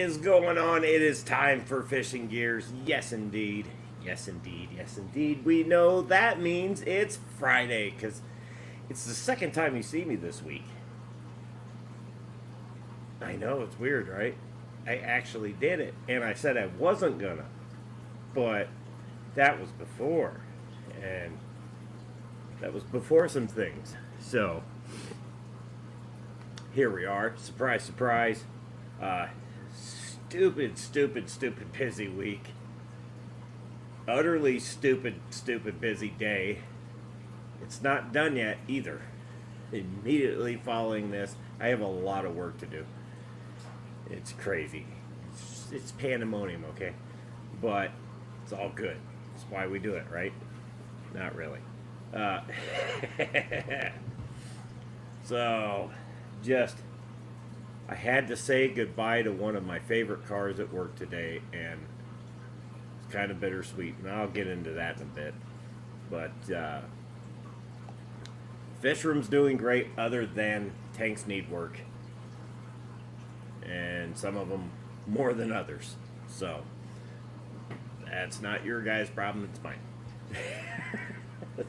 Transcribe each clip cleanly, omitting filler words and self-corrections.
is going on? It is time for Fishing Gears. Yes, indeed. Yes, indeed. Yes, indeed. We know that means it's Friday because it's the second time you see me this week. I know, it's weird, right? I actually did it, and I said I wasn't gonna, but that was before, and that was before some things. So here we are. Surprise, surprise. Stupid busy week. Utterly stupid busy day. It's not done yet either. Immediately following this, I have a lot of work to do. It's crazy. It's pandemonium, okay? But it's all good. That's why we do it, right? Not really. So, I had to say goodbye to one of my favorite cars at work today, and it's kind of bittersweet, and I'll get into that in a bit. But fish room's doing great, other than tanks need work, and some of them more than others. So that's not your guys' problem; it's mine.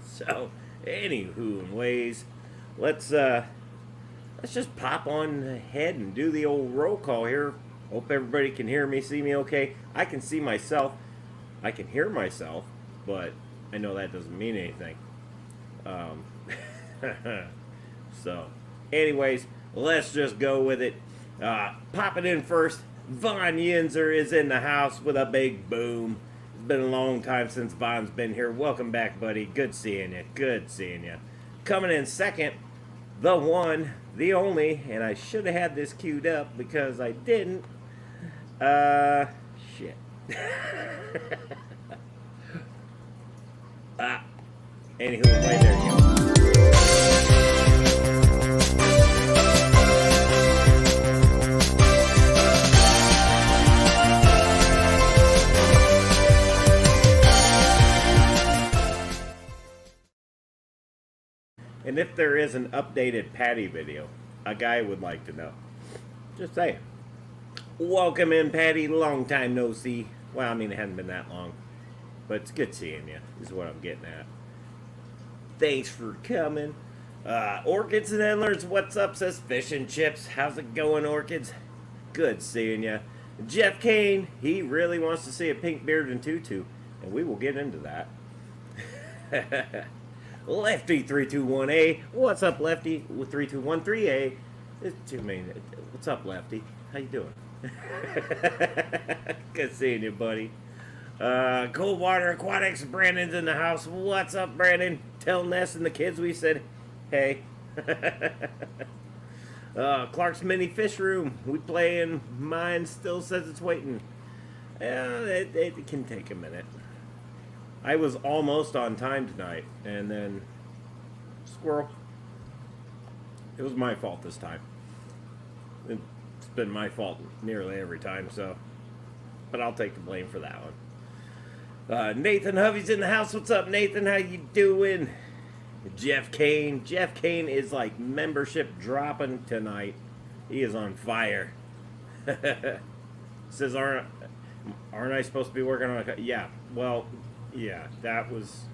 So, anywho, and ways, let's just pop on ahead and do the old roll call here. Hope everybody can hear me, see me okay. I can see myself. I can hear myself, but I know that doesn't mean anything. So, anyways, let's just go with it. Pop it in first. Von Yinzer is in the house with a big boom. It's been a long time since Von's been here. Welcome back, buddy. Good seeing you. Good seeing you. Coming in second, the one, the only, and I should have had this queued up because I didn't. Shit. Anywho, right there you go. And if there is an updated Patty video, a guy would like to know. Just saying. Welcome in, Patty. Long time no see. Well, I mean, it hasn't been that long. But it's good seeing you, is what I'm getting at. Thanks for coming. Orchids and Endlers, what's up, says Fish and Chips. How's it going, Orchids? Good seeing you. Jeff Kane, he really wants to see a pink beard and tutu. And we will get into that. Lefty321A. What's up, Lefty? With 3213A. It's too many. What's up, Lefty? How you doing? Good seeing you, buddy. Coldwater Aquatics. Brandon's in the house. What's up, Brandon? Tell Ness and the kids we said hey. Clark's Mini Fish Room. We playing. Mine still says it's waiting. It can take a minute. I was almost on time tonight, and then squirrel. It was my fault this time. It's been my fault nearly every time, so, but I'll take the blame for that one. Nathan Hovey's in the house. What's up, Nathan? How you doing? Jeff Kane. Jeff Kane is like membership dropping tonight. He is on fire. Says, aren't I supposed to be working on a... Yeah, well... Yeah, that was...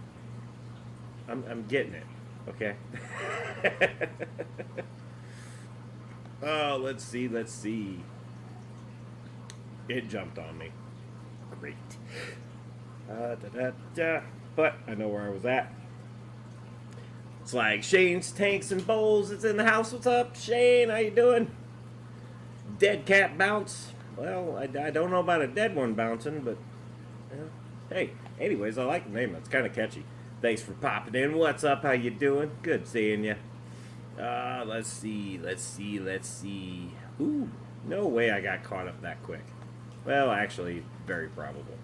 I'm getting it, okay? Oh, let's see. It jumped on me. Great. But I know where I was at. It's like Shane's Tanks and Bowls is in the house. What's up, Shane? How you doing? Dead cat bounce. Well, I don't know about a dead one bouncing, but... hey. Anyways, I like the name. That's kind of catchy. Thanks for popping in. What's up? How you doing? Good seeing you. Let's see. Ooh, no way I got caught up that quick. Well, actually, very probable.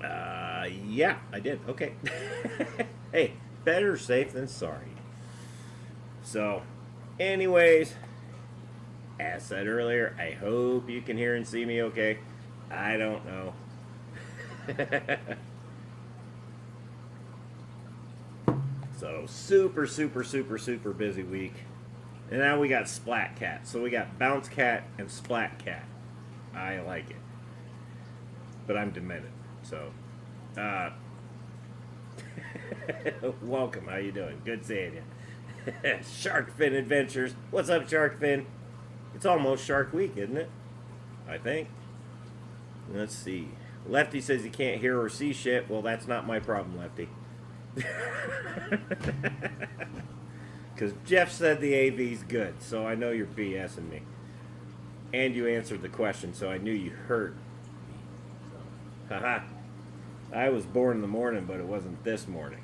Yeah, I did. Okay. Hey, better safe than sorry. So, anyways, as said earlier, I hope you can hear and see me okay. I don't know. So super busy week. And now we got Splat Cat. So we got Bounce Cat and Splat Cat. I like it. But I'm demented. So, welcome. How you doing? Good seeing you. Shark Fin Adventures. What's up, Shark Fin? It's almost Shark Week, isn't it? I think. Let's see. Lefty says he can't hear or see shit. Well, that's not my problem, Lefty. Because Jeff said the AV's good, so I know you're BSing me. And you answered the question, so I knew you heard me. So, haha. I was born in the morning, but it wasn't this morning.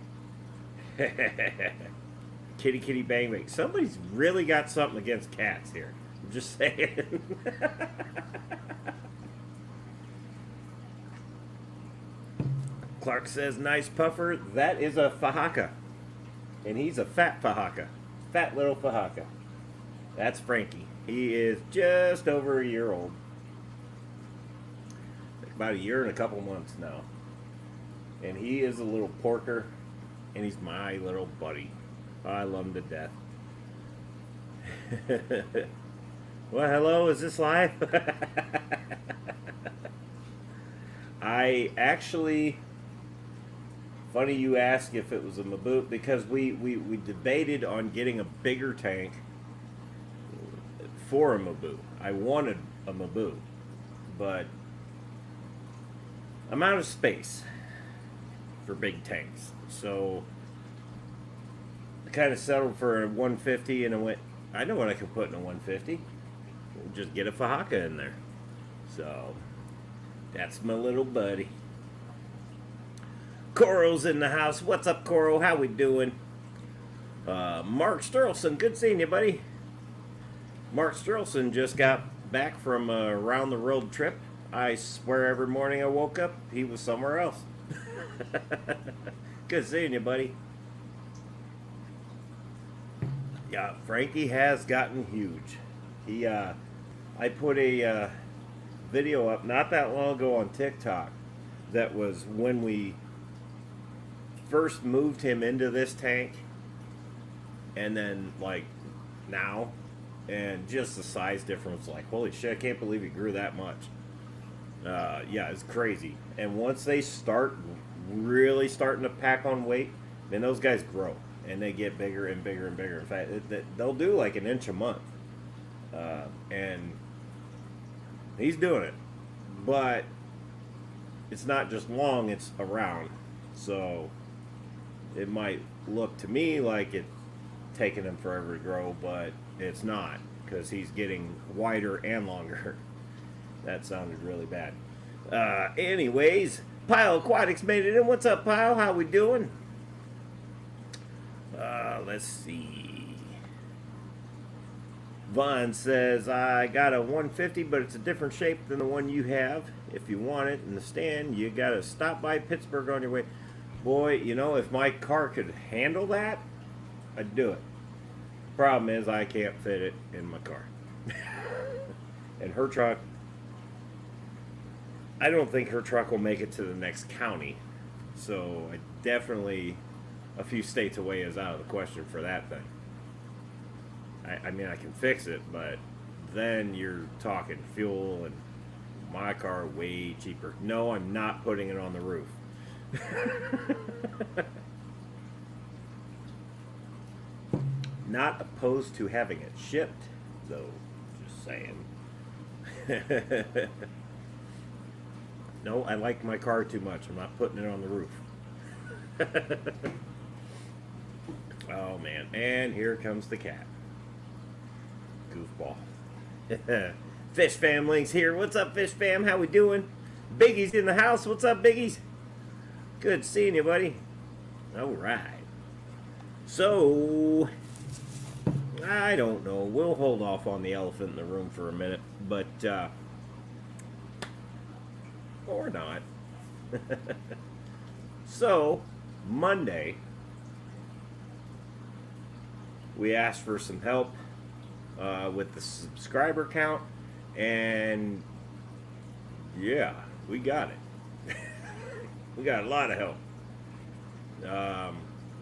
Kitty kitty bang bang. Somebody's really got something against cats here. I'm just saying. Clark says, nice puffer. That is a Fahaka. And he's a fat Fahaka. Fat little Fahaka. That's Frankie. He is just over a year old. About a year and a couple months now. And he is a little porker. And he's my little buddy. I love him to death. Well, hello, is this live? I actually... Funny you ask if it was a Maboot, because we debated on getting a bigger tank for a Maboot. I wanted a Maboot, but I'm out of space for big tanks. So I kind of settled for a 150, and I went, I know what I can put in a 150. We'll just get a Fahaka in there. So that's my little buddy. Coro's in the house. What's up, Coro? How we doing? Mark Sterlson, good seeing you, buddy. Mark Sterlson just got back from a round-the-world trip. I swear every morning I woke up, he was somewhere else. Good seeing you, buddy. Yeah, Frankie has gotten huge. He, I put a video up not that long ago on TikTok that was when we first moved him into this tank, and then like now, and just the size difference, like holy shit, I can't believe he grew that much. Yeah, it's crazy. And once they start really starting to pack on weight, then those guys grow and they get bigger and bigger and bigger. In fact, they'll do like an inch a month, and he's doing it, but it's not just long, it's around. So it might look to me like it's taking him forever to grow, but it's not, because he's getting wider and longer. That sounded really bad. Anyways, Pile Aquatics made it in. What's up, Pile? How we doing? Let's see. Vaughn says, I got a 150, but it's a different shape than the one you have. If you want it in the stand, you got to stop by Pittsburgh on your way. Boy, you know, if my car could handle that, I'd do it. Problem is, I can't fit it in my car. And her truck, I don't think her truck will make it to the next county. So I definitely, a few states away is out of the question for that thing. I mean, I can fix it, but then you're talking fuel, and my car way cheaper. No, I'm not putting it on the roof. Not opposed to having it shipped, though. Just saying. No, I like my car too much. I'm not putting it on the roof. Oh man, and here comes the cat. Goofball. Fish Famling's here. What's up, Fish Fam? How we doing? Biggie's in the house. What's up, Biggies? Good seeing you, buddy. All right. So, I don't know. We'll hold off on the elephant in the room for a minute, but, or not. So, Monday, we asked for some help with the subscriber count, and yeah, we got it. We got a lot of help.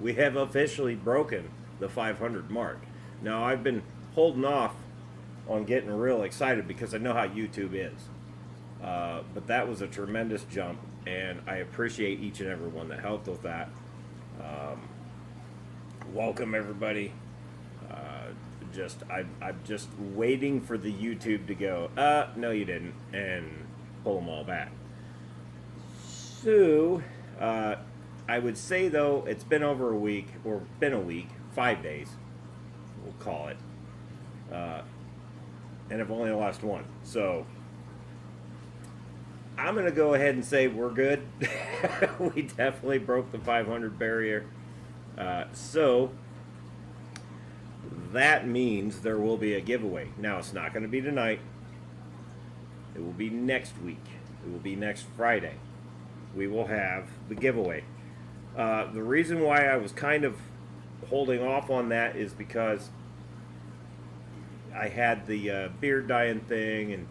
We have officially broken the 500 mark. Now, I've been holding off on getting real excited because I know how YouTube is. But that was a tremendous jump, and I appreciate each and every one that helped with that. Welcome everybody. I'm just waiting for the YouTube to go, no you didn't, and pull them all back. So, I would say though, it's been over a week, or been a week, 5 days, we'll call it. And I've only lost one. So, I'm going to go ahead and say we're good. We definitely broke the 500 barrier. So, that means there will be a giveaway. Now, it's not going to be tonight. It will be next week. It will be next Friday. We will have the giveaway. The reason why I was kind of holding off on that is because I had the beard dyeing thing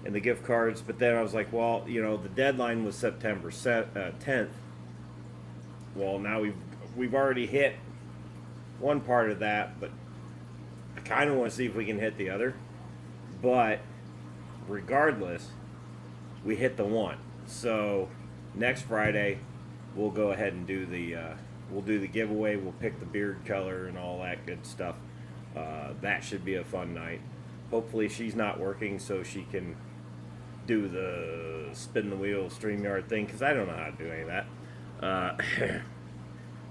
and the gift cards, but then I was like, well, you know, the deadline was September 10th. Well, now we've already hit one part of that, but I kind of want to see if we can hit the other. But regardless, we hit the one. So next Friday, we'll go ahead and do the giveaway. We'll pick the beard color and all that good stuff. That should be a fun night. Hopefully she's not working so she can do the spin the wheel StreamYard thing, because I don't know how to do any of that.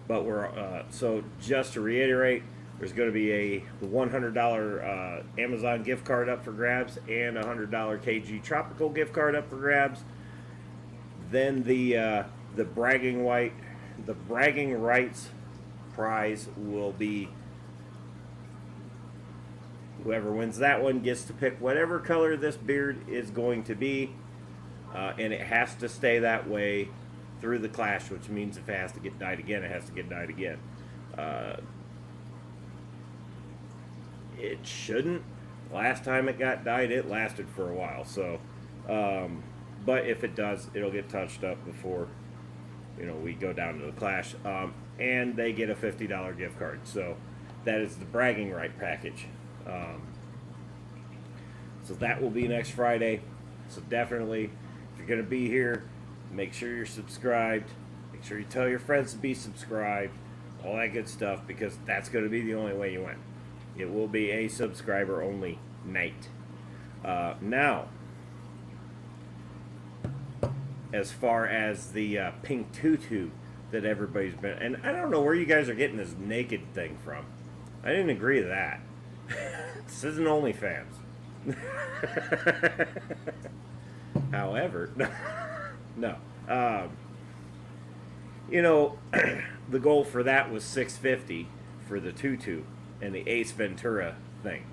But so just to reiterate, there's going to be a $100 Amazon gift card up for grabs and a $100 KG Tropical gift card up for grabs. Then the bragging rights prize will be, whoever wins that one gets to pick whatever color this beard is going to be, and it has to stay that way through the clash, which means if it has to get dyed again, it has to get dyed again. It shouldn't. Last time it got dyed, it lasted for a while. So, but if it does, it'll get touched up before, you know, we go down to the clash. And they get a $50 gift card. So that is the bragging right package. So that will be next Friday. So definitely, if you're going to be here, make sure you're subscribed. Make sure you tell your friends to be subscribed. All that good stuff, because that's going to be the only way you win. It will be a subscriber only night. Now, as far as the pink tutu that everybody's been, and I don't know where you guys are getting this naked thing from. I didn't agree to that. This isn't OnlyFans. However, no. You know, the goal for that was $650 for the tutu and the Ace Ventura thing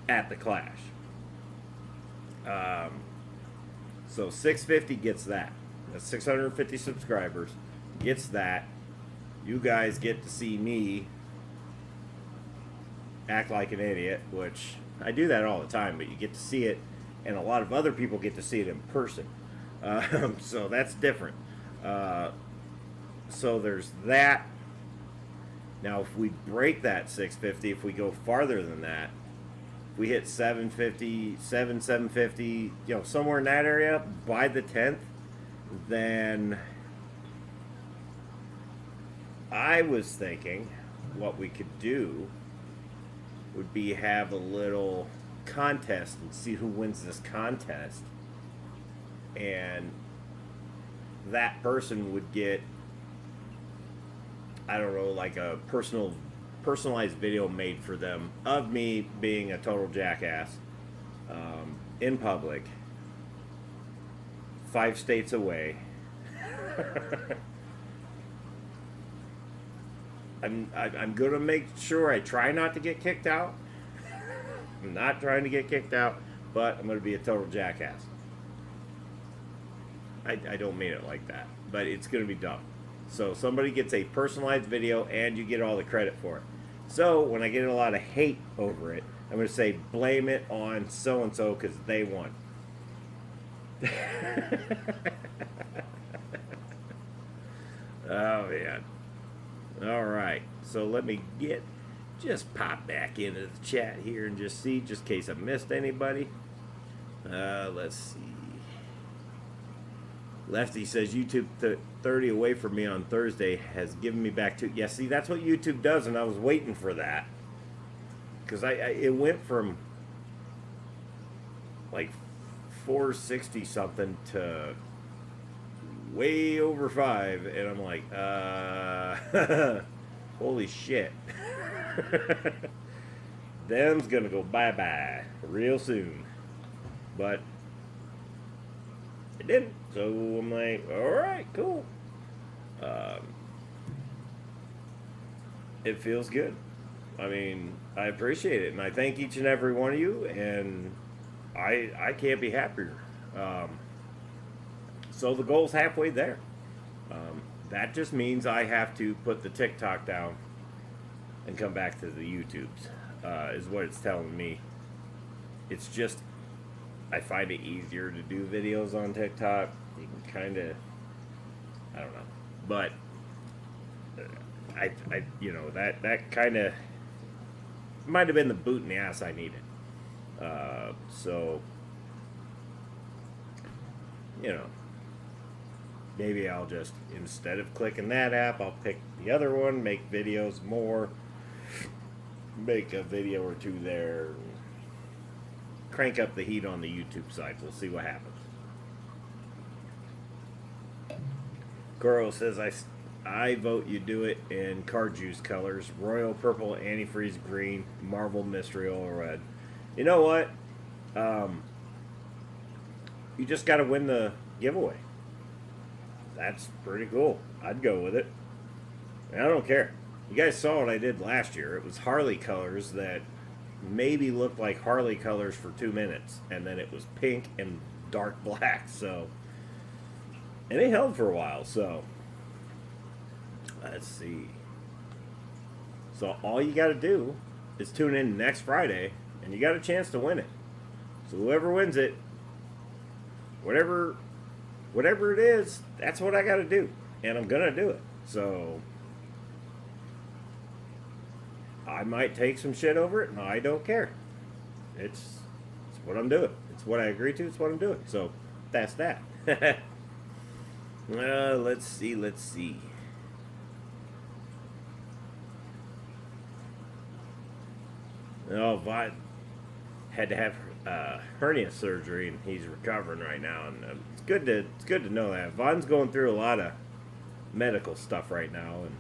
at the Clash. So $650 gets that. That's 650 subscribers. Gets that. You guys get to see me act like an idiot, which I do that all the time, but you get to see it, and a lot of other people get to see it in person. So that's different. So there's that. Now, if we break that 650, if we go farther than that, if we hit 750, 750, you know, somewhere in that area by the 10th, then I was thinking what we could do would be have a little contest and see who wins this contest, and that person would get, I don't know, like a personalized video made for them of me being a total jackass in public, 5 states away. I'm gonna make sure I try not to get kicked out. I'm not trying to get kicked out, but I'm gonna be a total jackass. I don't mean it like that, but it's gonna be dumb. So somebody gets a personalized video and you get all the credit for it. So when I get a lot of hate over it, I'm gonna say blame it on so and so because they won. Oh man. All right, so let me get just pop back into the chat here and just see, just in case I missed anybody. Let's see. Lefty says YouTube 30 away from me on Thursday has given me back to. Yeah, see, that's what YouTube does, and I was waiting for that. Because it went from like 460 something to way over 5, and I'm like, holy shit. Them's gonna go bye-bye real soon. But it didn't. So I'm like, alright, cool. It feels good. I mean, I appreciate it, and I thank each and every one of you, and I can't be happier. So the goal's halfway there. That just means I have to put the TikTok down and come back to the YouTubes, is what it's telling me. It's just, I find it easier to do videos on TikTok. You can kind of, I don't know, but I you know, that kind of might have been the boot in the ass I needed. So, you know, maybe I'll just, instead of clicking that app, I'll pick the other one, make videos more, make a video or two there, crank up the heat on the YouTube side. We'll see what happens. Goro says, I vote you do it in card juice colors: royal purple, antifreeze green, marble mystery oil red. You know what? You just got to win the giveaway. That's pretty cool. I'd go with it. And I don't care. You guys saw what I did last year. It was Harley colors that maybe looked like Harley colors for 2 minutes, and then it was pink and dark black. So, and it held for a while. So, let's see. So all you got to do is tune in next Friday, and you got a chance to win it. So whoever wins it, whatever it is, that's what I got to do, and I'm gonna do it. So I might take some shit over it, and I don't care. It's what I'm doing. It's what I agreed to. It's what I'm doing. So that's that. Let's see. Oh, Vaughn had to have hernia surgery, and he's recovering right now. And it's good to know that Vaughn's going through a lot of medical stuff right now, and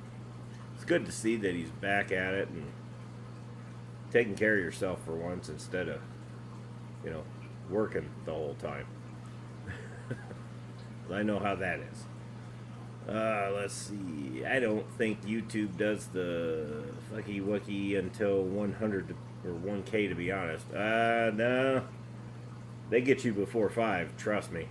it's good to see that he's back at it and taking care of yourself for once instead of, you know, working the whole time. I know how that is. Let's see. I don't think YouTube does the fucky wucky until 100 or 1K, to be honest. No. They get you before 5, trust me.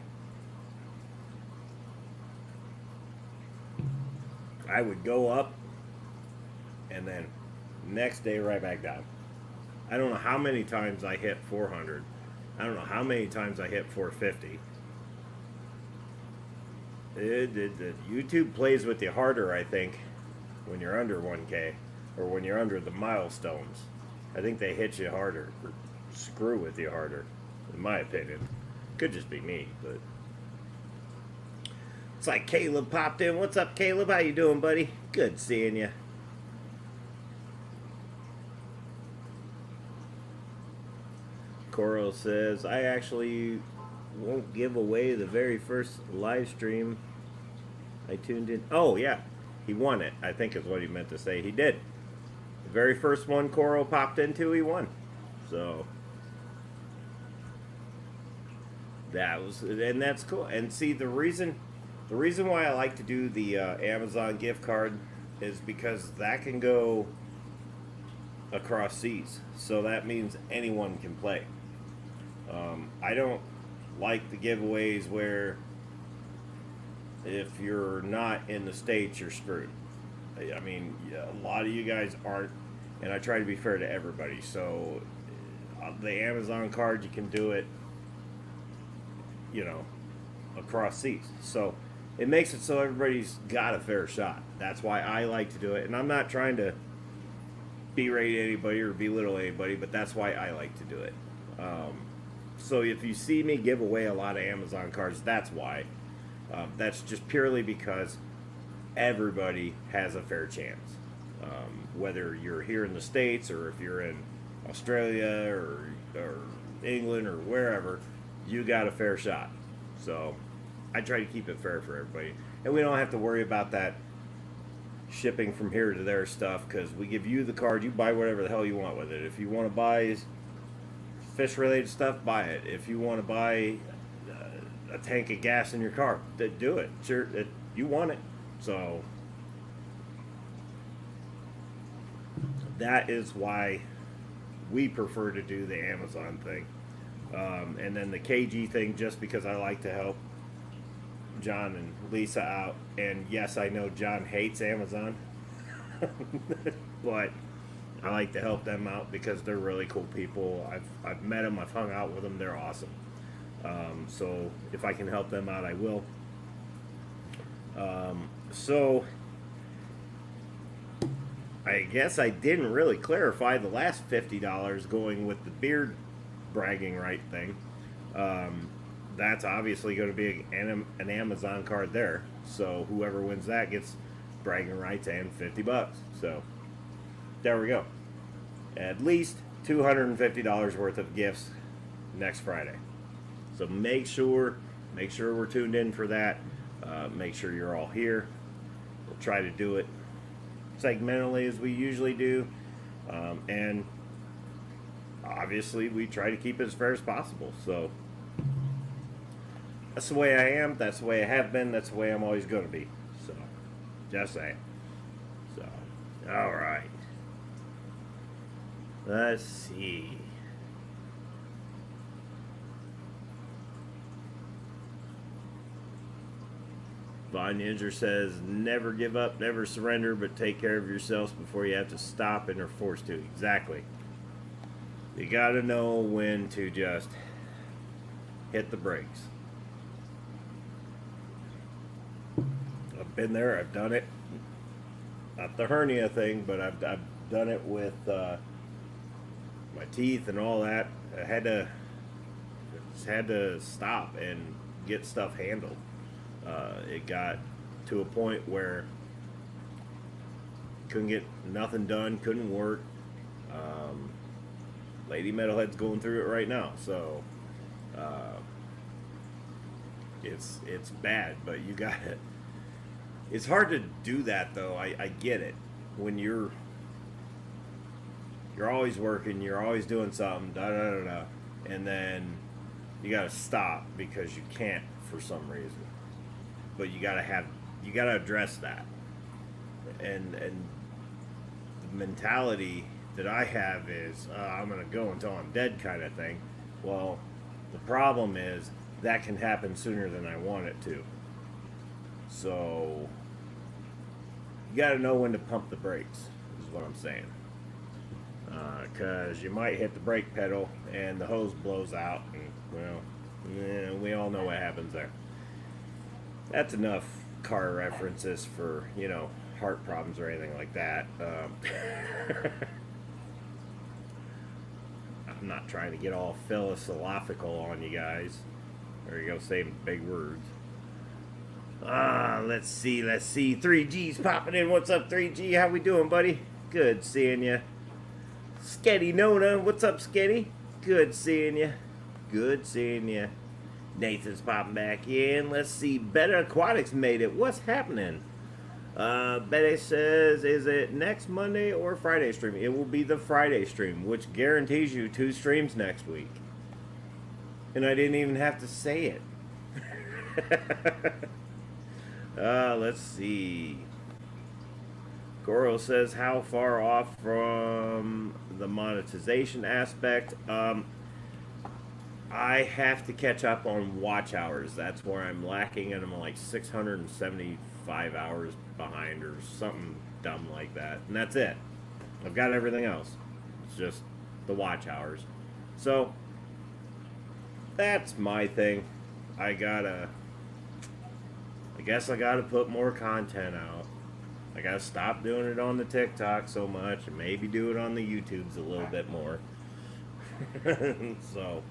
I would go up and then next day right back down. I don't know how many times I hit 400. I don't know how many times I hit 450. YouTube plays with you harder, I think, when you're under 1K or when you're under the milestones. I think they hit you harder, or screw with you harder, in my opinion. Could just be me, but it's like Caleb popped in. What's up, Caleb? How you doing, buddy? Good seeing you. Coral says, I actually won't give away the very first live stream I tuned in. Oh, yeah. He won it, I think is what he meant to say. He did. The very first one Coral popped into, he won. So that's cool. And see, the reason why I like to do the Amazon gift card is because that can go across seas. So that means anyone can play. I don't like the giveaways where if you're not in the States, you're screwed. I mean, a lot of you guys aren't, and I try to be fair to everybody. So the Amazon card, you can do it, you know, across seas. So it makes it so everybody's got a fair shot. That's why I like to do it. And I'm not trying to berate anybody or belittle anybody, but that's why I like to do it. So if you see me give away a lot of Amazon cards, that's why. That's just purely because everybody has a fair chance. Whether you're here in the States or if you're in Australia or England or wherever, you got a fair shot. So I try to keep it fair for everybody. And we don't have to worry about that shipping from here to there stuff, because we give you the card, you buy whatever the hell you want with it. If you want to buy fish related stuff, buy it. If you want to buy a tank of gas in your car, do it. Sure, you want it. So that is why we prefer to do the Amazon thing. And then the KG thing, just because I like to help John and Lisa out. And yes, I know John hates Amazon, but I like to help them out because they're really cool people. I've met them, I've hung out with them, they're awesome. So if I can help them out, I will. So I guess I didn't really clarify the last $50 going with the beard bragging right thing. That's obviously going to be an Amazon card there. So whoever wins that gets bragging rights and $50. So there we go. At least $250 worth of gifts next Friday. So make sure we're tuned in for that. Make sure you're all here. We'll try to do it segmentally as we usually do. And obviously we try to keep it as fair as possible. So that's the way I am. That's the way I have been. That's the way I'm always going to be. So, just saying. So, all right. Let's see. Von Ninja says, never give up, never surrender, but take care of yourselves before you have to stop and are forced to. Exactly. You got to know when to just hit the brakes. I've been there, I've done it. Not the hernia thing, but I've done it with my teeth and all that. I had to stop and get stuff handled. It got to a point where couldn't get nothing done, couldn't work. Lady Metalhead's going through it right now, so it's bad, but you got it. It's hard to do that though. I get it. When you're always working, you're always doing something, and then you gotta stop because you can't for some reason. But you gotta address that. And the mentality that I have is I'm gonna go until I'm dead kind of thing. Well, the problem is that can happen sooner than I want it to. So you got to know when to pump the brakes, is what I'm saying. Because you might hit the brake pedal and the hose blows out, and well, we all know what happens there. That's enough car references for, heart problems or anything like that. I'm not trying to get all philosophical on you guys. There you go, saying big words. Let's see. 3G's popping in. What's up, 3G? How we doing, buddy? Good seeing you. Sketty Nona. What's up, Sketty? Good seeing you. Good seeing you. Nathan's popping back in. Let's see. Better Aquatics made it. What's happening? Betty says, is it next Monday or Friday stream? It will be the Friday stream, which guarantees you 2 streams next week. And I didn't even have to say it. Let's see. Goro says, how far off from the monetization aspect? I have to catch up on watch hours. That's where I'm lacking, and I'm like 675 hours behind or something dumb like that. And that's it. I've got everything else. It's just the watch hours. So, that's my thing. I guess I gotta put more content out. I gotta stop doing it on the TikTok so much and maybe do it on the YouTubes a little bit more. So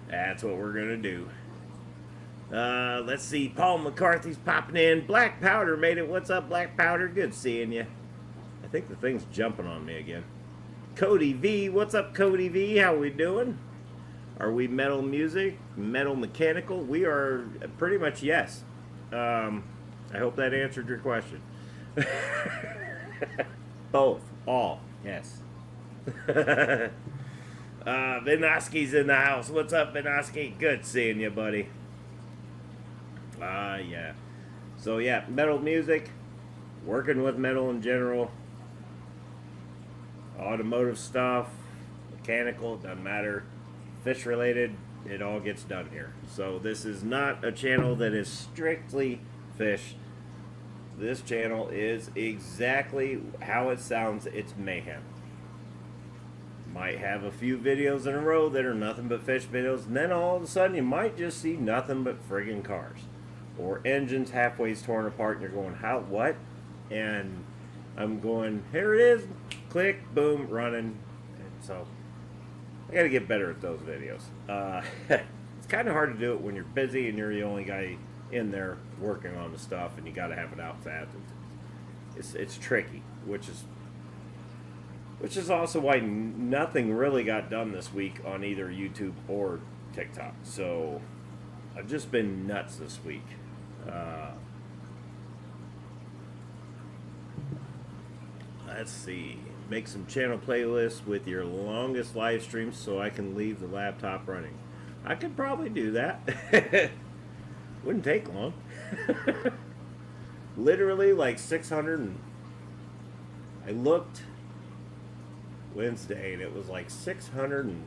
that's what we're gonna do. Let's see. Paul McCarthy's popping in. Black Powder made it. What's up, Black Powder? Good seeing you. I think the thing's jumping on me again. Cody V. What's up, Cody V? How we doing? Are we metal music? Metal mechanical? We are pretty much yes. I hope that answered your question. Both. All. Yes. Vinoski's in the house. What's up, Vinoski? Good seeing you, buddy. Yeah. So, yeah, metal music. Working with metal in general. Automotive stuff. Mechanical. Doesn't matter. Fish related. It all gets done here. So, this is not a channel that is strictly fish. This channel is exactly how it sounds. It's mayhem. Might have a few videos in a row that are nothing but fish videos, and then all of a sudden you might just see nothing but friggin' cars. Or engines halfway torn apart, and you're going, how, what? And I'm going, here it is, click, boom, running. And so, I gotta get better at those videos. It's kind of hard to do it when you're busy and you're the only guy in there working on the stuff, and you gotta have it out fast. It's tricky, which is also why nothing really got done this week on either YouTube or TikTok. So I've just been nuts this week. Let's see. Make some channel playlists with your longest live streams so I can leave the laptop running. I could probably do that. Wouldn't take long. Literally like 600 and I looked Wednesday and it was like 600 and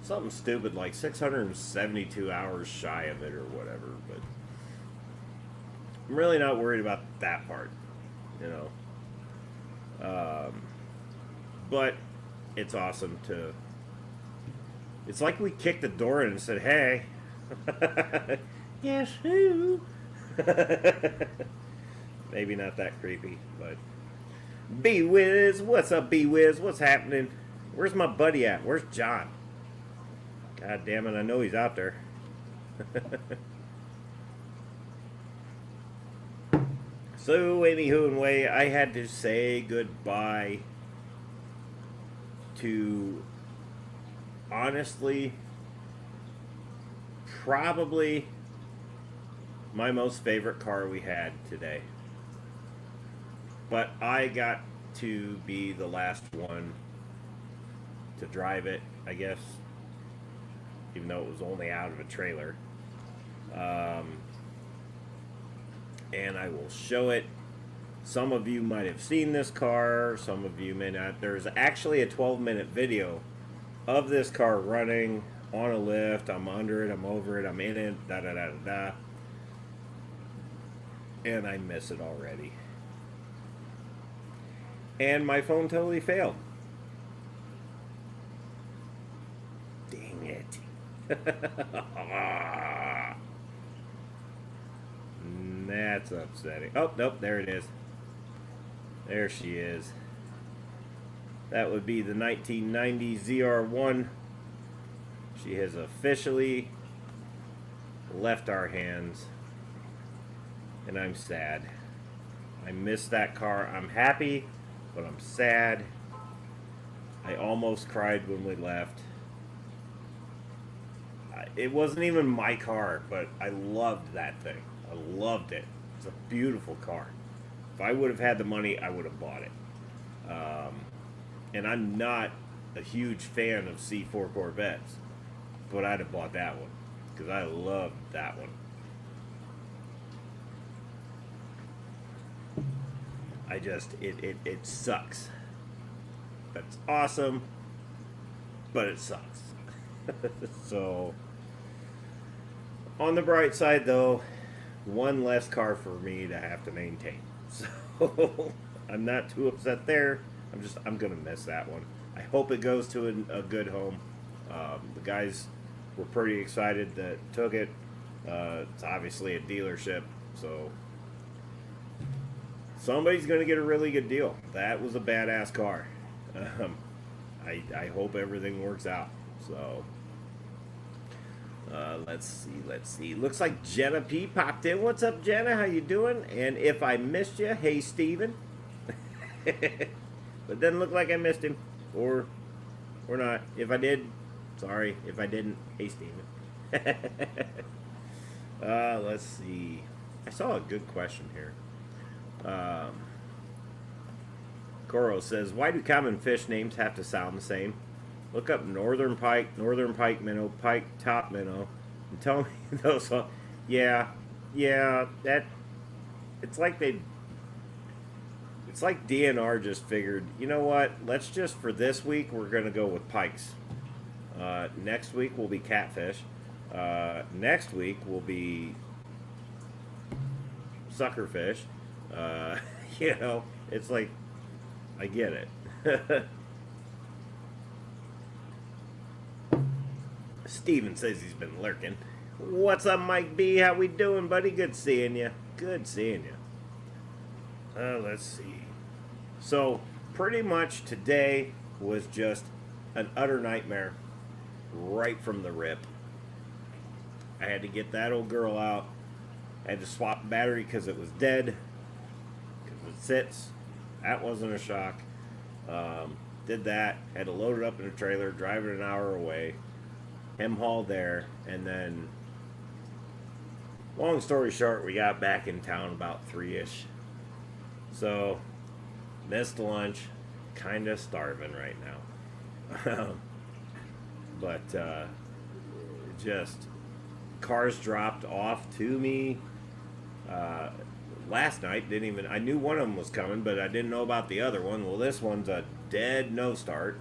something stupid, like 672 hours shy of it or whatever. But I'm really not worried about that part, you know. But it's awesome to. It's like we kicked the door in and said, "Hey, guess who?" Maybe not that creepy, but. B-Wiz, what's up, B-Wiz? What's happening? Where's my buddy at? Where's John? God damn it, I know he's out there. So, anywho, anyway, I had to say goodbye to, honestly, probably my most favorite car we had today. But I got to be the last one to drive it, I guess, even though it was only out of a trailer. And I will show it. Some of you might have seen this car, some of you may not. There's actually a 12-minute video of this car running on a lift. I'm under it, I'm over it, I'm in it, da-da-da-da-da. And I miss it already. And my phone totally failed. Dang it. That's upsetting. Oh, nope, there it is. There she is. That would be the 1990 ZR1. She has officially left our hands. And I'm sad. I miss that car. I'm happy, but I'm sad. I almost cried when we left. It wasn't even my car, but I loved that thing. I loved it. It's a beautiful car. If I would have had the money, I would have bought it. And I'm not a huge fan of C4 Corvettes, but I'd have bought that one because I loved that one. I just, it sucks. That's awesome, but it sucks. So, on the bright side though, one less car for me to have to maintain. So, I'm not too upset there. I'm gonna miss that one. I hope it goes to a good home. The guys were pretty excited that took it. It's obviously a dealership, so somebody's going to get a really good deal. That was a badass car. I hope everything works out. So, let's see. Looks like Jenna P popped in. What's up, Jenna? How you doing? And if I missed you, hey, Steven. But doesn't look like I missed him. Or not. If I did, sorry. If I didn't, hey, Steven. Let's see. I saw a good question here. Goro says, why do common fish names have to sound the same? Look up northern pike minnow, pike top minnow, and tell me those. Yeah, that it's like DNR just figured, you know what? Let's just, for this week, we're gonna go with pikes. Next week will be catfish. Next week will be suckerfish. You know, it's like, I get it. Steven says he's been lurking. What's up, Mike B? How we doing, buddy? Good seeing you. Good seeing you. Let's see. So, pretty much today was just an utter nightmare right from the rip. I had to get that old girl out. I had to swap the battery because it was dead. Because it sits. That wasn't a shock. Did that. Had to load it up in a trailer, drive it an hour away. Hem haul there. And then, long story short, we got back in town about 3-ish. So, missed lunch. Kind of starving right now. But, just, cars dropped off to me. Last night, I knew one of them was coming, but I didn't know about the other one. Well, this one's a dead no start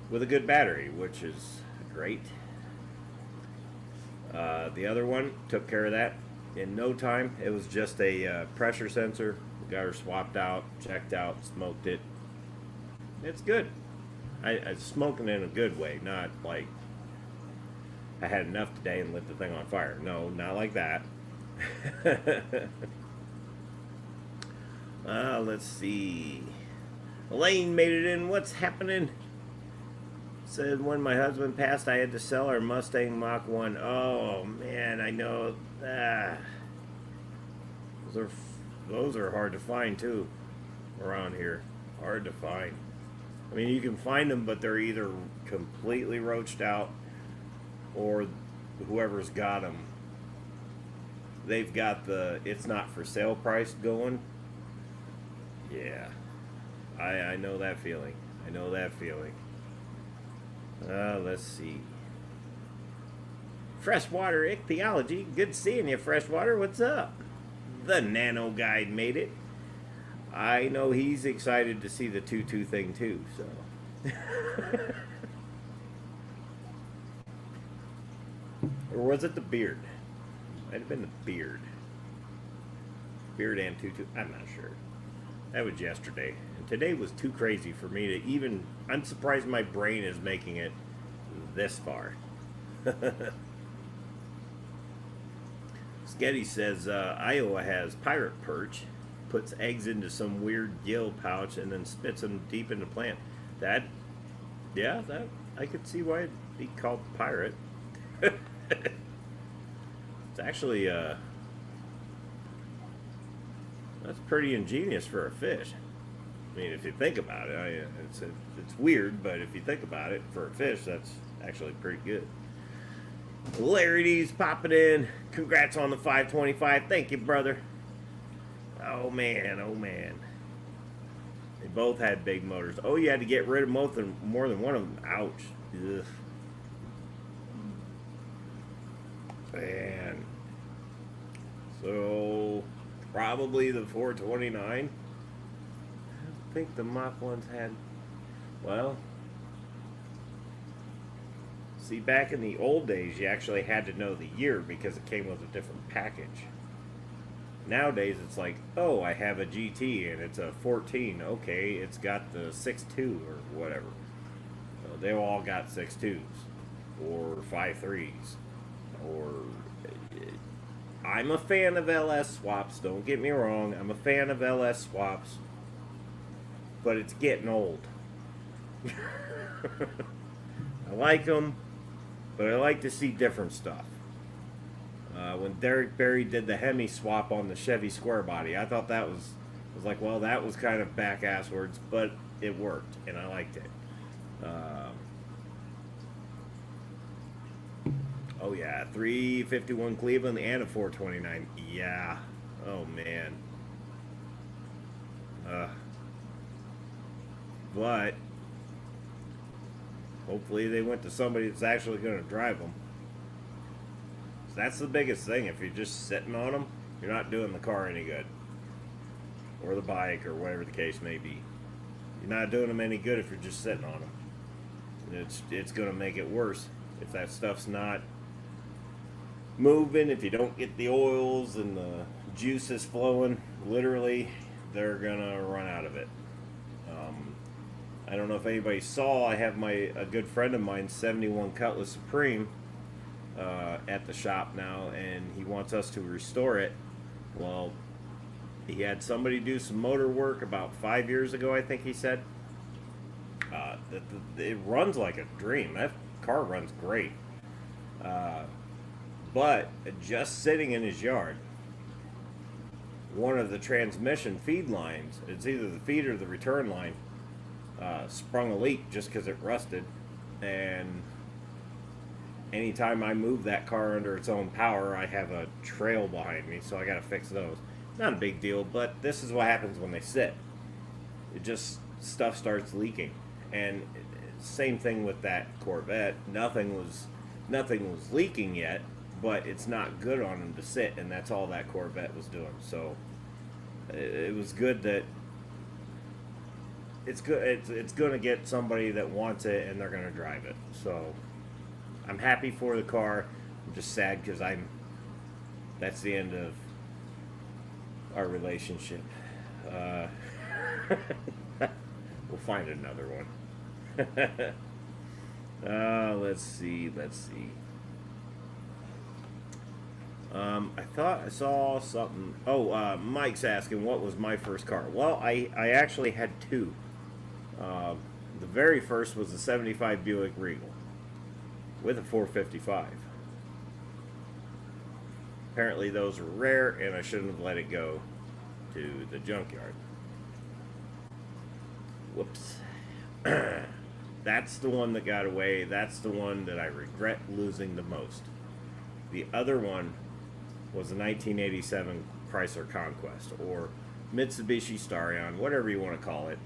with a good battery, which is great. The other one took care of that in no time. It was just a pressure sensor. We got her swapped out, checked out, smoked it. It's good. I smoking in a good way, not like I had enough today and lit the thing on fire. No, not like that. Let's see. Elaine made it in. What's happening? Said when my husband passed, I had to sell our Mustang Mach 1. Oh man, I know. Those are hard to find too, around here. Hard to find. I mean, you can find them, but they're either completely roached out, or whoever's got them, they've got the it's not for sale price going. Yeah, I know that feeling. I know that feeling. Let's see. Freshwater Ichthyology. Good seeing you, Freshwater. What's up? The Nano Guide made it. I know he's excited to see the tutu thing too, so. Or was it the beard? Might have been the beard. Beard and tutu. I'm not sure. That was yesterday. And today was too crazy for me to even... I'm surprised my brain is making it this far. Sketty says Iowa has pirate perch, puts eggs into some weird gill pouch, and then spits them deep into plant. That I could see why it'd be called pirate. It's actually that's pretty ingenious for a fish. I mean, if you think about it, it's weird, but if you think about it, for a fish, that's actually pretty good. Larry D's popping in. Congrats on the 525. Thank you, brother. Oh man, oh man. They both had big motors. Oh, you had to get rid of more than one of them. Ouch. Ugh. Man. So, probably the 429. I don't think the Mach 1s had... Well... See, back in the old days, you actually had to know the year because it came with a different package. Nowadays, it's like, oh, I have a GT and it's a 14. Okay, it's got the 6.2 or whatever. So they all got 6.2s or 5.3s or I'm a fan of LS swaps, don't get me wrong. I'm a fan of LS swaps. But it's getting old. I like them, but I like to see different stuff. When Derek Barry did the Hemi swap on the Chevy Square Body, I thought that was like, well, that was kind of back-asswards, but it worked, and I liked it. Oh yeah, 351 Cleveland and a 429. Yeah. Oh man. But hopefully they went to somebody that's actually going to drive them. So that's the biggest thing. If you're just sitting on them, you're not doing the car any good, or the bike, or whatever the case may be. You're not doing them any good if you're just sitting on them. It's going to make it worse if that stuff's not moving. If you don't get the oils and the juices flowing, literally, they're gonna run out of it. I don't know if anybody saw, I have a good friend of mine, 71 Cutlass Supreme, at the shop now, and he wants us to restore it. Well, he had somebody do some motor work about 5 years ago, I think he said. It runs like a dream. That car runs great. But just sitting in his yard, one of the transmission feed lines, it's either the feed or the return line, sprung a leak just because it rusted. And anytime I move that car under its own power, I have a trail behind me, so I got to fix those. Not a big deal, but this is what happens when they sit. It just, stuff starts leaking. And same thing with that Corvette. Nothing was leaking yet, but it's not good on them to sit, and that's all that Corvette was doing. So it was good that it's good. It's going to get somebody that wants it, and they're going to drive it. So I'm happy for the car. I'm just sad because that's the end of our relationship. We'll find another one. Let's see. I thought I saw something. Oh, Mike's asking what was my first car. Well, I actually had two. The very first was a 75 Buick Regal with a 455. Apparently those are rare, and I shouldn't have let it go to the junkyard. Whoops. That's the one that got away. That's the one that I regret losing the most. The other one was a 1987 Chrysler Conquest, or Mitsubishi Starion, whatever you want to call it.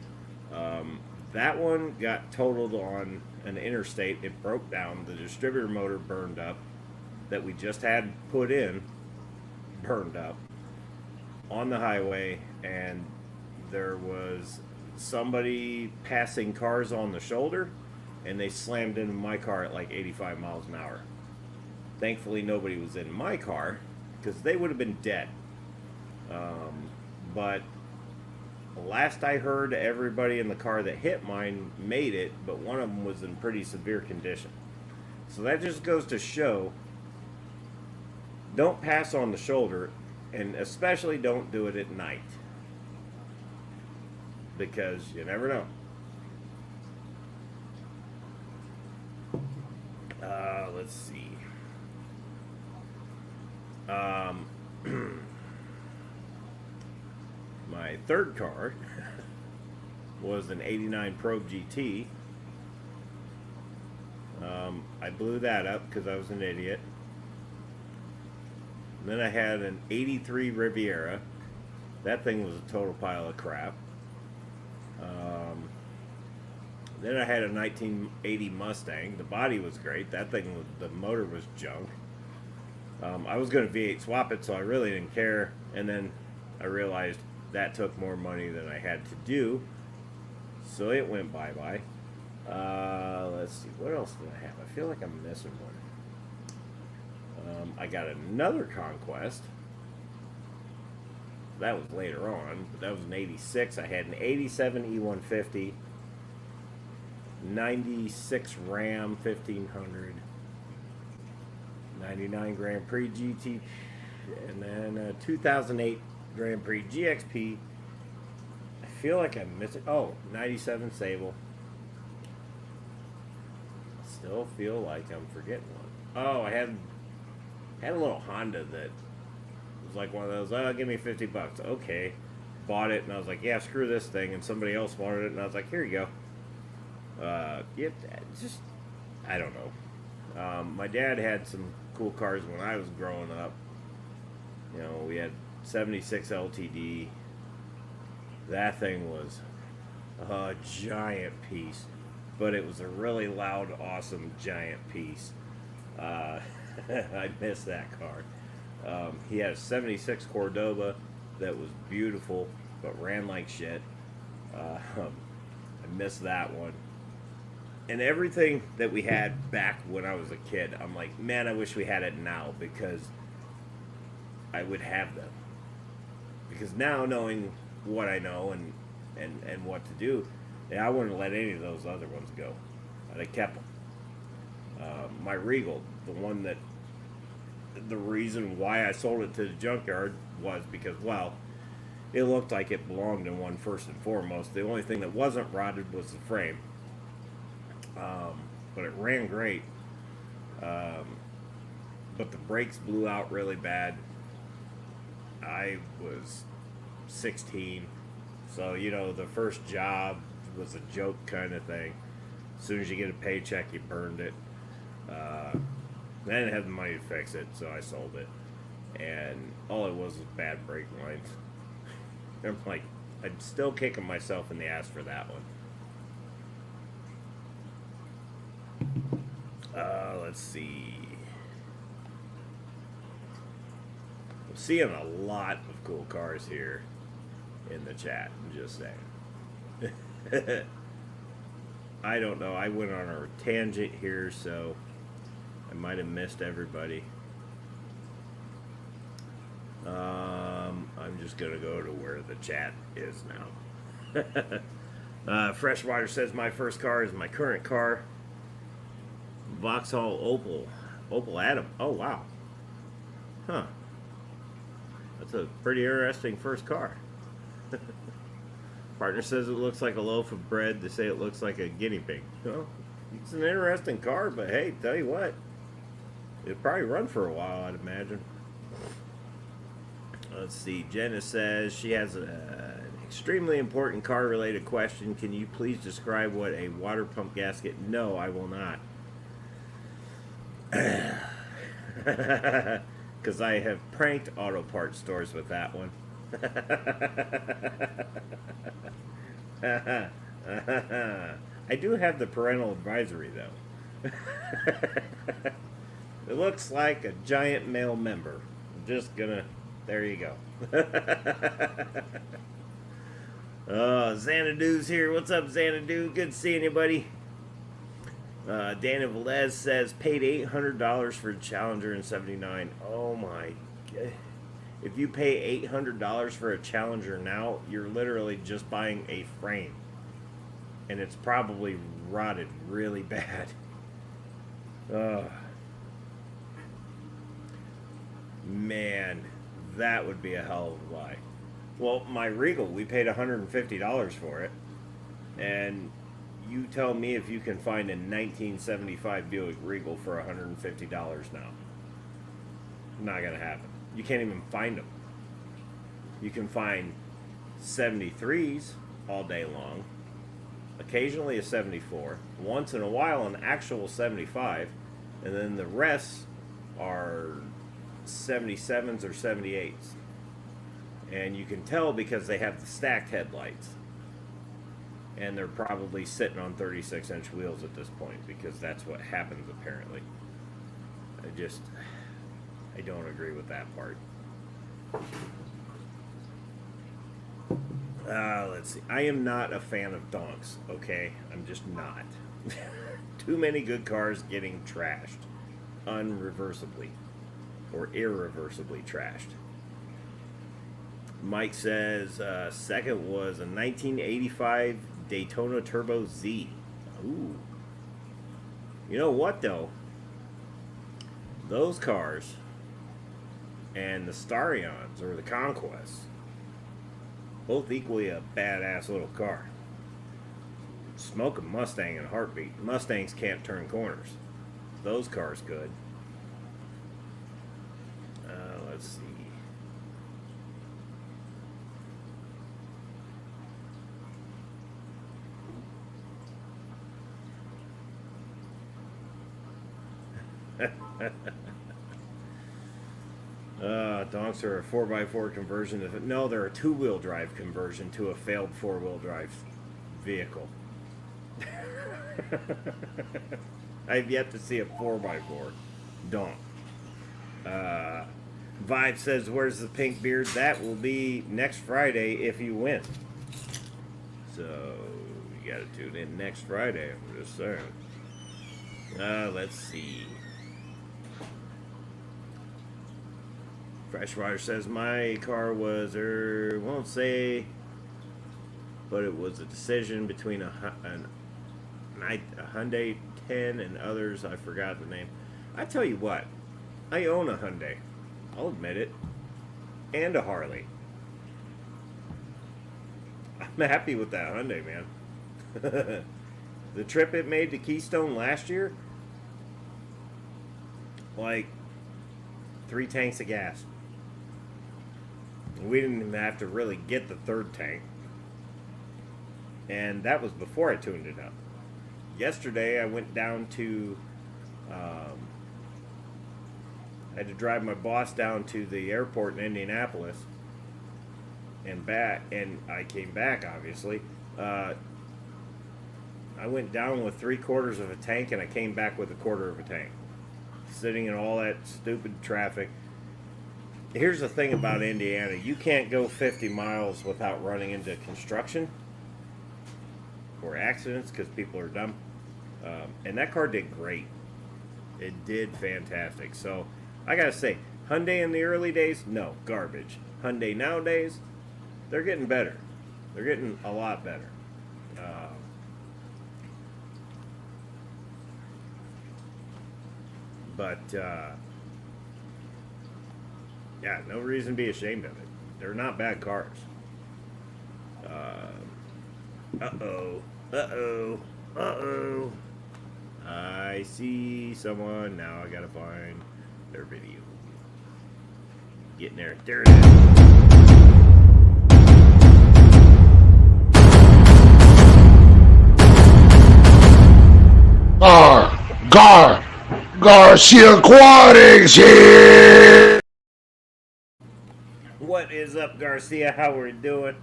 That one got totaled on an interstate. It broke down. The distributor motor burned up that we just had put in, burned up on the highway, and there was somebody passing cars on the shoulder, and they slammed into my car at like 85 miles an hour. Thankfully, nobody was in my car, because they would have been dead. But last I heard, everybody in the car that hit mine made it, but one of them was in pretty severe condition. So that just goes to show, don't pass on the shoulder, and especially don't do it at night, because you never know. Let's see. My third car was an 89 Probe GT. I blew that up because I was an idiot. And then I had an 83 Riviera. That thing was a total pile of crap. Then I had a 1980 Mustang. The body was great. That thing was, the motor was junk. I was going to V8 swap it, so I really didn't care. And then I realized that took more money than I had to do, so it went bye-bye. Let's see, what else did I have? I feel like I'm missing one. I got another Conquest. That was later on, but that was an 86. I had an 87 E150, 96 Ram 1500, 99 Grand Prix GT. And then a 2008 Grand Prix GXP. I feel like I'm missing. Oh, 97 Sable. Still feel like I'm forgetting one. Oh, I had a little Honda that was like one of those. Oh, give me $50. Okay, bought it, and I was like, yeah, screw this thing. And somebody else wanted it, and I was like, here you go. Yeah, just I don't know. My dad had some cool cars when I was growing up. You know, we had 76 LTD. That thing was a giant piece, but it was a really loud, awesome giant piece. I miss that car. He had a 76 Cordoba that was beautiful, but ran like shit. I miss that one. And everything that we had back when I was a kid, I'm like, man, I wish we had it now, because I would have them. Because now, knowing what I know and what to do, yeah, I wouldn't let any of those other ones go. I'd have kept them. My Regal, the one that, the reason why I sold it to the junkyard was because, well, it looked like it belonged in one first and foremost. The only thing that wasn't rotted was the frame. But it ran great. But the brakes blew out really bad. I was 16, so you know, the first job was a joke kind of thing. As soon as you get a paycheck, you burned it. I didn't have the money to fix it, so I sold it, and all it was bad brake lines. I'm like, I'm still kicking myself in the ass for that one. Let's see. I'm seeing a lot of cool cars here in the chat. I'm just saying. I don't know. I went on a tangent here, so I might have missed everybody. I'm just going to go to where the chat is now. Freshwater says, my first car is my current car. Vauxhall Opel Adam. Oh, wow. Huh. That's a pretty interesting first car. Partner says it looks like a loaf of bread. They say it looks like a guinea pig. Well, it's an interesting car, but hey, tell you what, it'll probably run for a while, I'd imagine. Let's see. Jenna says she has an extremely important car-related question. Can you please describe what a water pump gasket? No, I will not. Because I have pranked auto parts stores with that one. I do have the parental advisory, though. It looks like a giant male member. I'm just gonna, there you go. Xanadu's here. What's up, Xanadu? Good seeing you, buddy. Daniel Velez says paid $800 for the Challenger in '79. Oh my god. If you pay $800 for a Challenger now, you're literally just buying a frame. And it's probably rotted really bad. Man, that would be a hell of a buy. Well, my Regal, we paid $150 for it. And you tell me if you can find a 1975 Buick Regal for $150 now. Not gonna happen. You can't even find them. You can find 73s all day long, occasionally a 74, once in a while an actual 75, and then the rest are 77s or 78s. And you can tell because they have the stacked headlights. And they're probably sitting on 36-inch wheels at this point, because that's what happens apparently. I don't agree with that part. Let's see. I am not a fan of donks, okay? I'm just not. Too many good cars getting trashed. Unreversibly. Or irreversibly trashed. Mike says second was a 1985 Daytona Turbo Z. Ooh. You know what, though? Those cars and the Starions or the Conquests. Both equally a badass little car. Smoke a Mustang in a heartbeat. Mustangs can't turn corners. Those cars could. Let's see. Donks are a 4x4 conversion. No, they're a two-wheel drive conversion to a failed four-wheel drive vehicle. I've yet to see a 4x4 donk. Vibe says, where's the pink beard? That will be next Friday if you win. So, you gotta tune in next Friday, I'm just saying. Let's see. Freshwater says, my car was, won't say, but it was a decision between a Hyundai 10 and others. I forgot the name. I tell you what, I own a Hyundai. I'll admit it. And a Harley. I'm happy with that Hyundai, man. The trip it made to Keystone last year, like 3 tanks of gas. We didn't even have to really get the third tank. And that was before I tuned it up. Yesterday I went down to I had to drive my boss down to the airport in Indianapolis and back, and I came back, obviously. I went down with 3/4 of a tank, and I came back with 1/4 of a tank. Sitting in all that stupid traffic. Here's the thing about Indiana. You can't go 50 miles without running into construction or accidents because people are dumb. And that car did great. It did fantastic. So, I gotta say, Hyundai in the early days, no, garbage. Hyundai nowadays, they're getting better. They're getting a lot better. Yeah, no reason to be ashamed of it. They're not bad cars. Uh-oh. I see someone. Now I gotta find their video. Getting there. There it is. Garcia Aquatics here! What is up, Garcia? How we doing?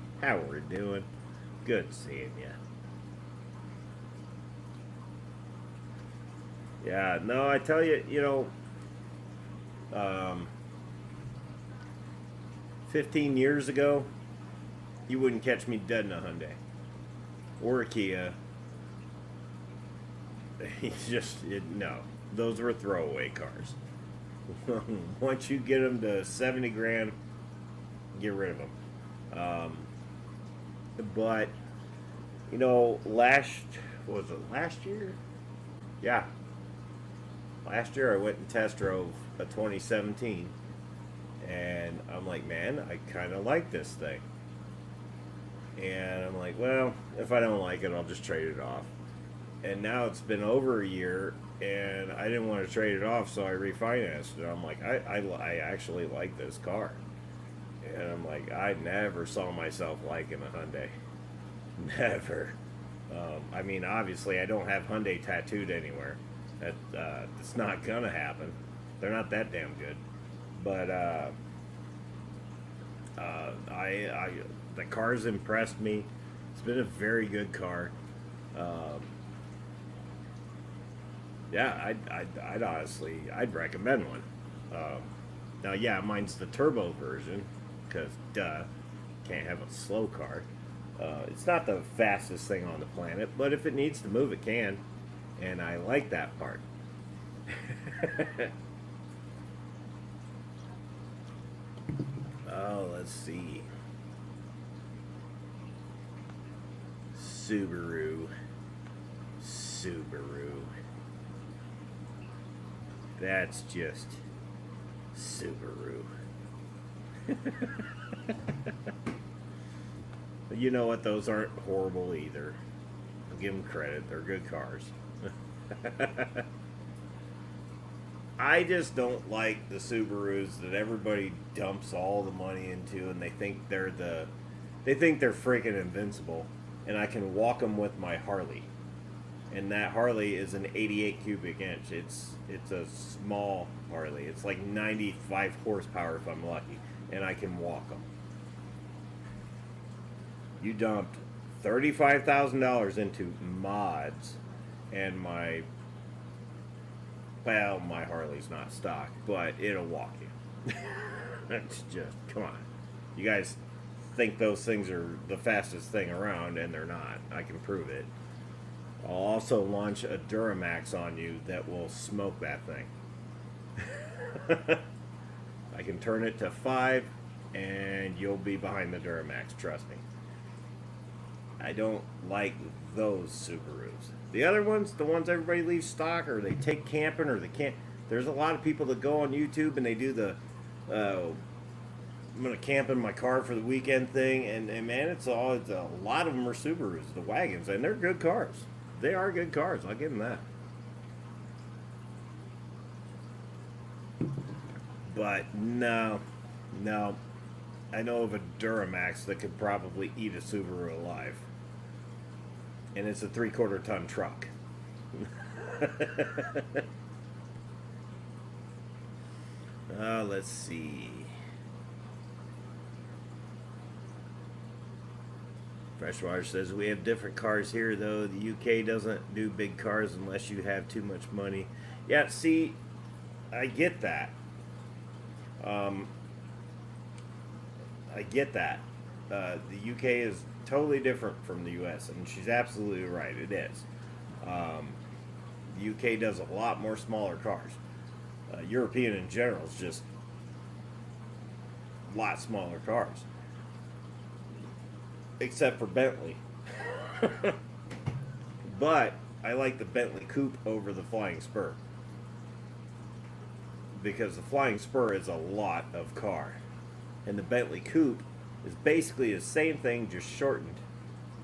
Good seeing you. Yeah, no, I tell you, 15 years ago, you wouldn't catch me dead in a Hyundai or a Kia. No, those were throwaway cars. Once you get them to 70 grand, get rid of them. But, last year? Yeah. Last year I went and test drove a 2017, and I'm like, man, I kind of like this thing. And I'm like, well, if I don't like it, I'll just trade it off. And now it's been over a year, and I didn't want to trade it off, so I refinanced it. I'm like, I actually like this car. And I'm like, I never saw myself liking a Hyundai. Never. I mean, obviously, I don't have Hyundai tattooed anywhere. It's not gonna happen. They're not that damn good. But the car's impressed me. It's been a very good car. Yeah, I'd honestly, I'd recommend one. Now, yeah, mine's the turbo version, because can't have a slow car. It's not the fastest thing on the planet, but if it needs to move, it can. And I like that part. Oh, let's see. Subaru. That's just Subaru. You know what? Those aren't horrible either. I'll give them credit. They're good cars. I just don't like the Subarus that everybody dumps all the money into, and they think they're freaking invincible, and I can walk them with my Harley, and that Harley is an 88 cubic inch. It's a small Harley. It's like 95 horsepower if I'm lucky, and I can walk them. You dumped $35,000 into mods, and my Harley's not stock, but it'll walk you. It's just, come on. You guys think those things are the fastest thing around, and they're not. I can prove it. I'll also launch a Duramax on you that will smoke that thing. I can turn it to 5, and you'll be behind the Duramax, trust me. I don't like those Subarus. The other ones, the ones everybody leaves stock, or they take camping, or they can't. There's a lot of people that go on YouTube and they do the I'm gonna camp in my car for the weekend thing, and man, it's a lot of them are Subarus, the wagons, and they're good cars. They are good cars. I'll give them that. But no, I know of a Duramax that could probably eat a Subaru alive. And it's a 3/4 ton truck. Let's see. Freshwater says, we have different cars here, though. The UK doesn't do big cars unless you have too much money. Yeah, see, I get that. I get that. The UK is totally different from the US, and she's absolutely right. It is. The UK does a lot more smaller cars. European in general is just a lot smaller cars, except for Bentley. But I like the Bentley Coupe over the Flying Spur, because the Flying Spur is a lot of car, and the Bentley Coupe is basically the same thing, just shortened,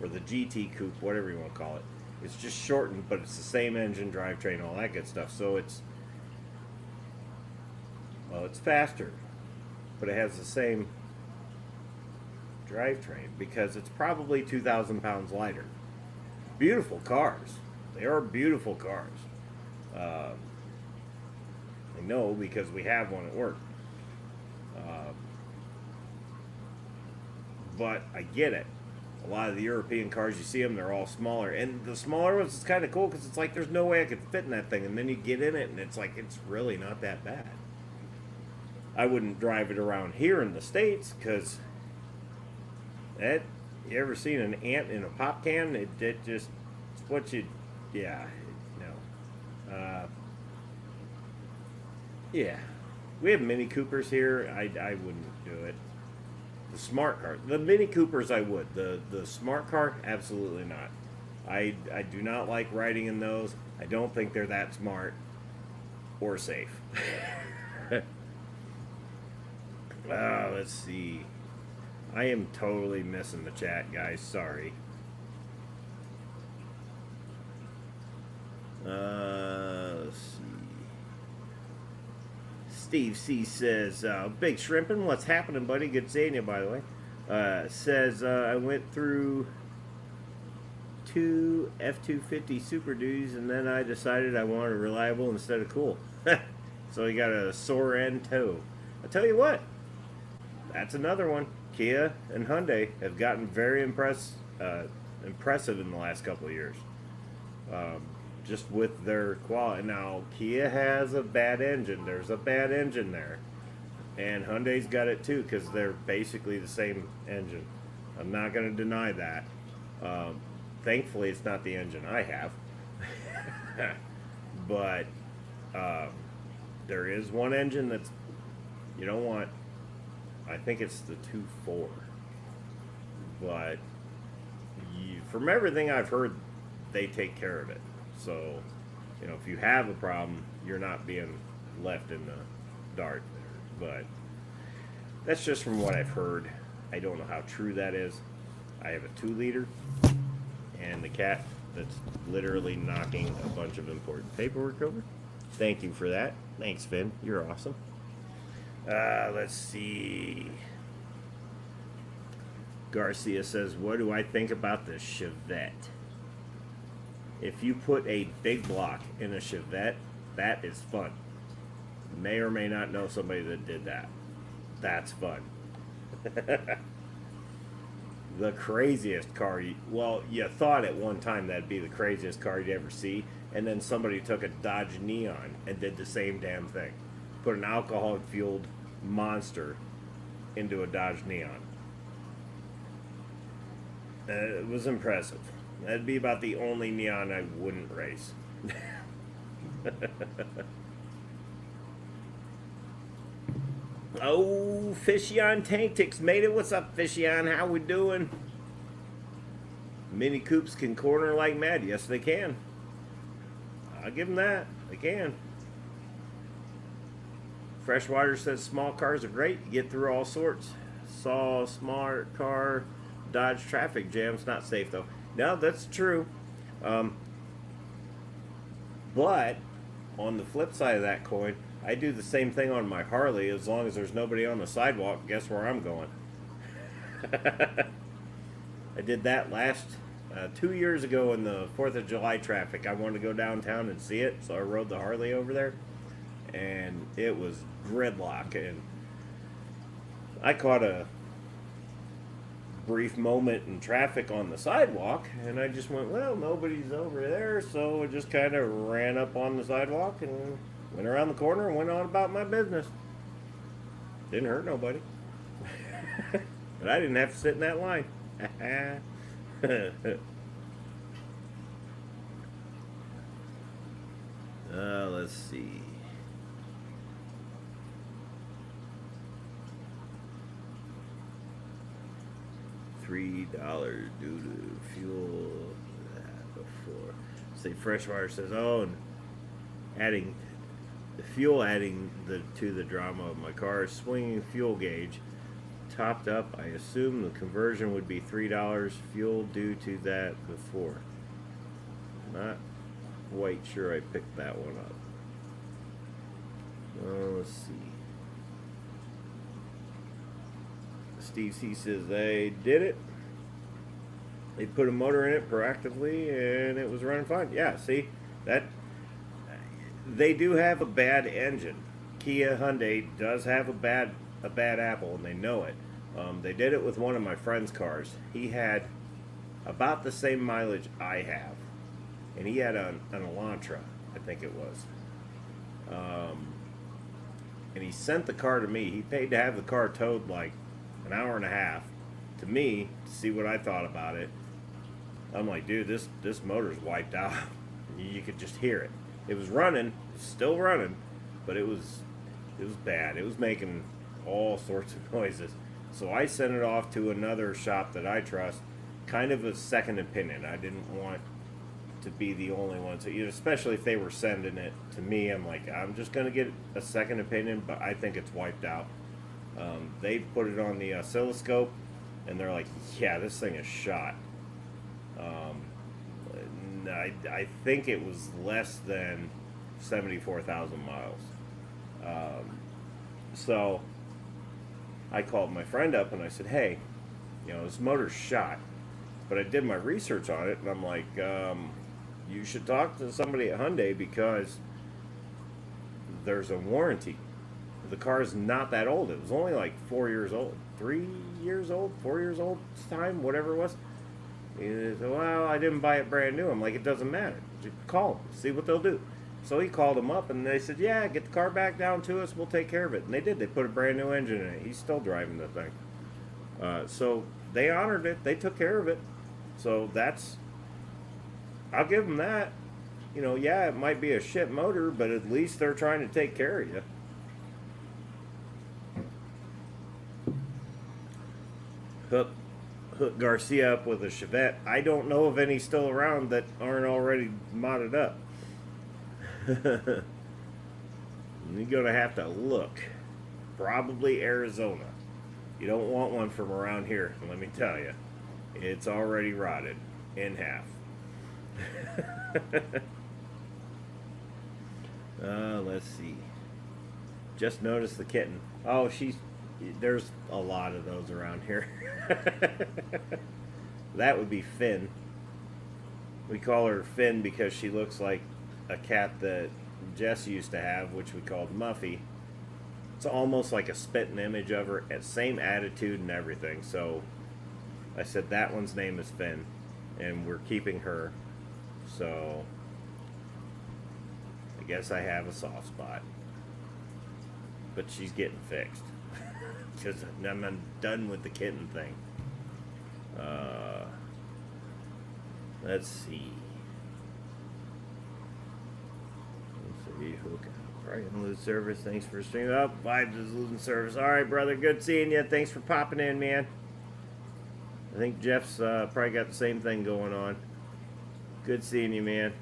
or the GT Coupe, whatever you want to call it. It's just shortened, but it's the same engine, drivetrain, all that good stuff. So it's faster, but it has the same drivetrain because it's probably 2,000 pounds lighter. Beautiful cars. They are beautiful cars. I know because we have one at work. But I get it. A lot of the European cars, you see them, they're all smaller. And the smaller ones, it's kind of cool because it's like there's no way I could fit in that thing. And then you get in it, and it's like it's really not that bad. I wouldn't drive it around here in the States because you ever seen an ant in a pop can? It just, it's what you, yeah, no. Yeah. We have Mini Coopers here. I wouldn't do it. The smart car, the Mini Coopers I would. The smart car, absolutely not. I do not like riding in those. I don't think they're that smart or safe. Let's see. I am totally missing the chat, guys. Sorry. Let's see. Steve C says, Big Shrimpin', what's happening, buddy? Good seeing you, by the way. Says, I went through 2 F-250 Super Duties, and then I decided I wanted reliable instead of cool. So he got a sore end toe. I'll tell you what, that's another one. Kia and Hyundai have gotten very impressive in the last couple of years. Just with their quality. Now, Kia has a bad engine. There's a bad engine there. And Hyundai's got it too, because they're basically the same engine. I'm not going to deny that. Thankfully, it's not the engine I have. But there is one engine that's, you don't want, I think it's the 2.4. But from everything I've heard, they take care of it. So, you know, if you have a problem, you're not being left in the dark there. But That's just from what I've heard. I don't know how true that is. I have a 2-liter, and the cat that's literally knocking a bunch of important paperwork over. Thank you for that. Thanks, Finn. You're awesome. Let's see. Garcia says, what do I think about the Chevette? If you put a big block in a Chevette, that is fun. May or may not know somebody that did that. That's fun. The craziest car, well, you thought at one time that'd be the craziest car you'd ever see, and then somebody took a Dodge Neon and did the same damn thing. Put an alcohol-fueled monster into a Dodge Neon. It was impressive. That'd be about the only Neon I wouldn't race. Oh, Fishy-on Tanktix made it. What's up, Fishy-on? How we doing? Mini Coupes can corner like mad. Yes, they can. I'll give them that. They can. Freshwater says small cars are great. You get through all sorts. Saw a smart car dodge traffic jams. Not safe, though. No, that's true. But on the flip side of that coin, I do the same thing on my Harley. As long as there's nobody on the sidewalk, guess where I'm going? I did that last 2 years ago in the 4th of July traffic. I wanted to go downtown and see it, so I rode the Harley over there, and it was gridlock. And I caught a brief moment in traffic on the sidewalk, and I just went, well, nobody's over there, so I just kind of ran up on the sidewalk and went around the corner and went on about my business. Didn't hurt nobody. But I didn't have to sit in that line. Let's see. $3 due to fuel that before. Say Freshwater says, oh, and adding the fuel, to the drama of my car, swinging fuel gauge topped up. I assume the conversion would be $3 fuel due to that before. Not quite sure I picked that one up. Let's see. Steve C says they did it. They put a motor in it proactively and it was running fine. Yeah, see, that they do have a bad engine. Kia Hyundai does have a bad apple, and they know it. They did it with one of my friend's cars. He had about the same mileage I have, and he had an Elantra, I think it was. And he sent the car to me. He paid to have the car towed like an hour and a half to me to see what I thought about it. I'm like, dude, this motor's wiped out. You could just hear it. It was running, still running, but it was bad. It was making all sorts of noises. So I sent it off to another shop that I trust, kind of a second opinion. I didn't want to be the only one. So, especially if they were sending it to me, I'm like, I'm just going to get a second opinion, but I think it's wiped out. They put it on the oscilloscope, and they're like, yeah, this thing is shot. I think it was less than 74,000 miles. So I called my friend up and I said, hey, this motor's shot. But I did my research on it, and I'm like, you should talk to somebody at Hyundai because there's a warranty. The car is not that old. It was only like 4 years old. 3 years old? 4 years old time? Whatever it was. He said, well, I didn't buy it brand new. I'm like, it doesn't matter. Just call them. See what they'll do. So he called them up, and they said, yeah, get the car back down to us. We'll take care of it. And they did. They put a brand new engine in it. He's still driving the thing. So they honored it. They took care of it. So I'll give them that. Yeah, it might be a shit motor, but at least they're trying to take care of you. Hook Garcia up with a Chevette. I don't know of any still around that aren't already modded up. You're going to have to look. Probably Arizona. You don't want one from around here, let me tell you. It's already rotted in half. Let's see. Just noticed the kitten. Oh, there's a lot of those around here. That would be Finn. We call her Finn because she looks like a cat that Jess used to have, which we called Muffy. It's almost like a spitting image of her, same attitude and everything. So I said that one's name is Finn, and we're keeping her. So I guess I have a soft spot, but she's getting fixed because I'm done with the kitten thing. Let's see. Probably gonna lose service. Thanks for streaming up. Vibes is losing service. All right, brother. Good seeing you. Thanks for popping in, man. I think Jeff's probably got the same thing going on. Good seeing you, man.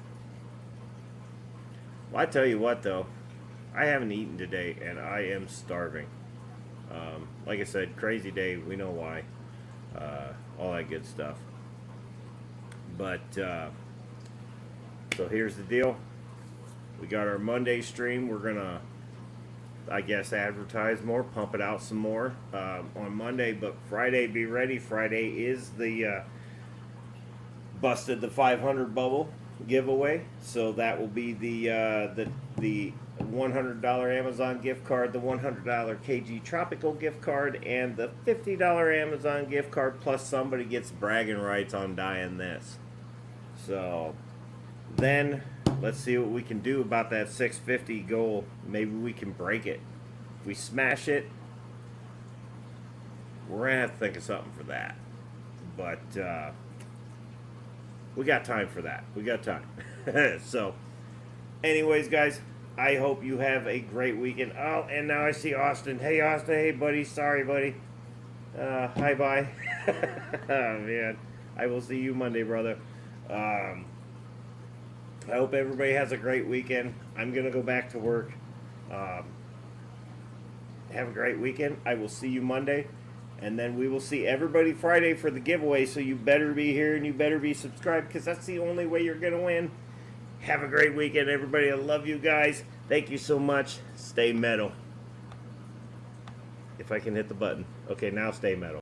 Well, I tell you what, though, I haven't eaten today, and I am starving. Like I said, crazy day. We know why. All that good stuff. But so here's the deal. We got our Monday stream. We're gonna, I guess, advertise more, pump it out some more on Monday. But Friday, be ready. Friday is the busted the 500 bubble giveaway. So that will be the $100 Amazon gift card, the $100 KG Tropical gift card, and the $50 Amazon gift card. Plus somebody gets bragging rights on dying this. So then let's see what we can do about that 650 goal. Maybe we can break it. If we smash it, we're gonna have to think of something for that. But we got time for that. We got time. So anyways, guys, I hope you have a great weekend. Oh, and now I see Austin. Hey, Austin. Hey, buddy. Sorry, buddy. Hi, bye. Oh, man. I will see you Monday, brother. I hope everybody has a great weekend. I'm going to go back to work. Have a great weekend. I will see you Monday. And then we will see everybody Friday for the giveaway. So you better be here and you better be subscribed, because that's the only way you're going to win. Have a great weekend, everybody. I love you guys. Thank you so much. Stay metal. If I can hit the button. Okay, now stay metal.